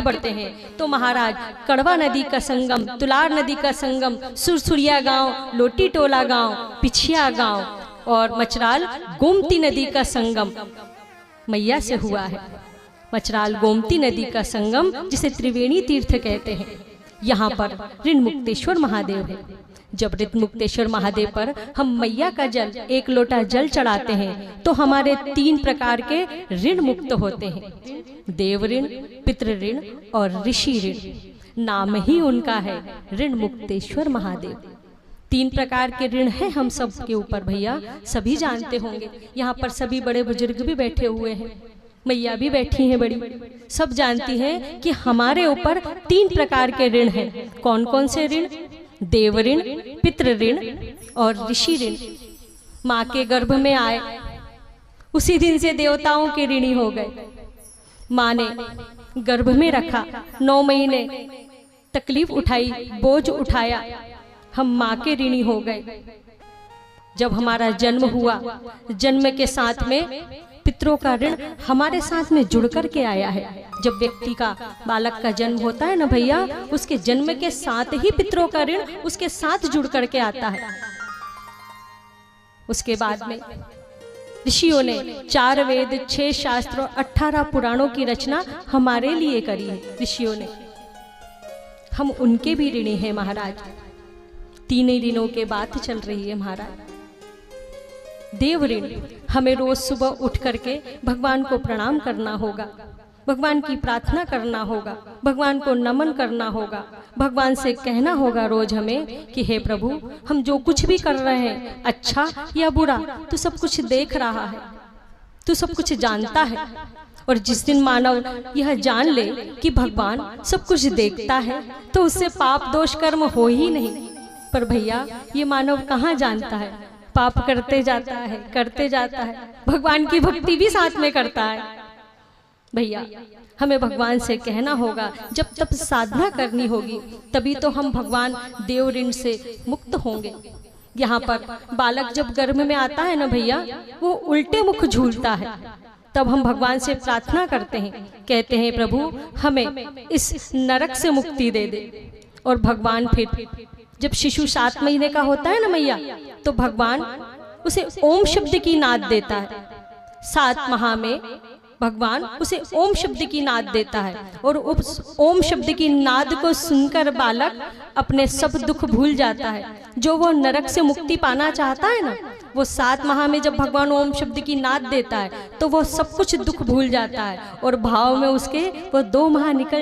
बढ़ते हैं तो महाराज कड़वा नदी का संगम, तुलार नदी का संगम, सुरसुरिया गांव, लोटी टोला गांव, पिछिया गांव और मचराल गोमती नदी का संगम मैया से हुआ है। मचराल गोमती नदी का संगम जिसे त्रिवेणी तीर्थ कहते हैं। यहाँ पर ऋण मुक्तेश्वर महादेव है। जब ऋण मुक्तेश्वर महादेव पर हम मैया का जल, एक लोटा जल चढ़ाते हैं तो हमारे 3 प्रकार के ऋण मुक्त होते हैं, देव ऋण, पितृ ऋण और ऋषि ऋण। नाम ही उनका है ऋण मुक्तेश्वर महादेव। 3 प्रकार के ऋण हैं हम सब के ऊपर भैया, सभी जानते होंगे। यहाँ पर सभी बड़े बुजुर्ग भी बैठे हुए हैं, मैया भी बैठी हैं बड़ी, सब जानती हैं कि हमारे ऊपर 3 प्रकार के ऋण हैं। कौन कौन से ऋण? देव ऋण, पितृ ऋण और ऋषि ऋण। माँ के गर्भ में आए उसी दिन से देवताओं के ऋणी हो गए। माँ ने गर्भ में रखा, 9 महीने तकलीफ उठाई, बोझ उठाया, हम माँ के ऋणी हो गए। जब हमारा जन्म हुआ, जन्म के साथ में पितरों का ऋण हमारे साथ में जुड़ कर के आया है। जब व्यक्ति का, बालक का जन्म होता है ना भैया, उसके जन्म के साथ ही पितरों का ऋण उसके साथ जुड़ कर के आता है। उसके बाद में ऋषियों ने 4 वेद, 6 शास्त्रों, 18 पुराणों की रचना हमारे लिए करी है ऋषियों ने। हम उनके भी ऋणी हैं महाराज। 3 ही दिनों के बात चल रही है महाराज। देव ऋण, हमें रोज सुबह उठ करके भगवान को प्रणाम करना होगा, भगवान की प्रार्थना करना होगा, भगवान को नमन करना होगा, भगवान से कहना होगा रोज हमें कि हे प्रभु, हम जो कुछ भी कर रहे हैं, अच्छा या बुरा, तू सब कुछ देख रहा है, तू सब कुछ जानता है। और जिस दिन मानव यह जान ले कि भगवान सब कुछ देखता है तो उससे पाप दोष कर्म हो ही नहीं। पर भैया ये मानव कहाँ जानता है, पाप करते जाता है, करते जाता है, भगवान की भक्ति भी साथ में करता है। भैया हमें भगवान से कहना होगा, जब तब साधना करनी होगी, तभी तो हम भगवान देव ऋण से मुक्त होंगे। यहाँ पर बालक जब गर्भ में आता है ना भैया, वो उल्टे मुख झूलता है, तब हम भगवान से प्रार्थना करते हैं, कहते हैं प्रभु हमें इस नरक से मुक्ति दे दे। और भगवान फिर जब शिशु 7 महीने का होता है ना मैया, तो भगवान उसे ओम शब्द की नाद देता है। 7 माह में भगवान उसे ओम शब्द की नाद देता है और उस ओम शब्द की नाद को सुनकर बालक अपने सब दुख भूल जाता है। जो वो नरक से मुक्ति पाना चाहता है ना, वो 7 माह में जब भगवान ओम शब्द की नाद देता है तो वो सब कुछ दुख भूल जाता है और भाव में उसके वो 2 माह निकल